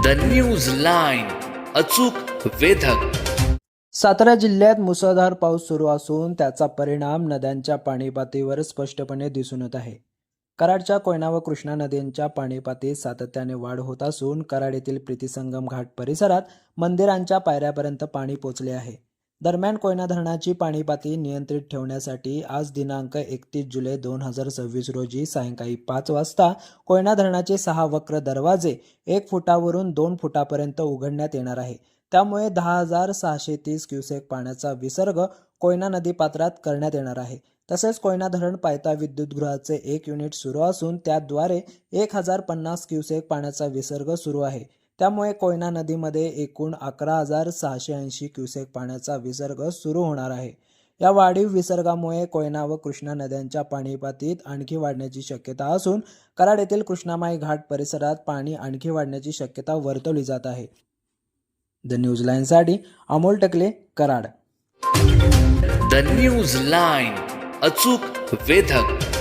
The news line, अचूक वेधक. सातारा जिल्ह्यात मुसळधार पाऊस सुरू असून त्याचा परिणाम नद्यांच्या पाणीपातळीवर स्पष्टपणे दिसून येत आहे. कराडच्या कोयना व कृष्णा नद्यांच्या पाणीपातळीत सातत्याने वाढ होत असून कराड येथील प्रीतिसंगम घाट परिसरात मंदिरांच्या पायऱ्यापर्यंत पाणी पोचले आहे. दरम्यान कोयना धरणाची पाणीपातळी नियंत्रित ठेवण्यासाठी आज दिनांक 31 जुलै 2026 रोजी सायंकाळी 5 वाजता कोयना धरणाचे 6 वक्र दरवाजे 1 फुटावरून 2 फुटापर्यंत उघडण्यात येणार आहे. त्यामुळे 10,630 क्युसेक पाण्याचा विसर्ग कोयना नदीपात्रात करण्यात येणार आहे. तसेच कोयना धरण पायथा विद्युतगृहाचे 1 युनिट सुरू असून त्याद्वारे 1050 क्युसेक पाण्याचा विसर्ग सुरू आहे. त्यामुळे कोयना नदीमध्ये एकूण 11,680 क्युसेक पाण्याचा विसर्ग सुरू होणार आहे. या वाढीव विसर्गामुळे कोयना व कृष्णा नद्यांच्या पाणीपातळीत आणखी वाढण्याची शक्यता असून कराड येथील कृष्णामाई घाट परिसरात पाणी आणखी वाढण्याची शक्यता वर्तवली जात आहे. द न्यूज लाईनसाठी Amol Takale, Karad. The news line, अचूक वेधक.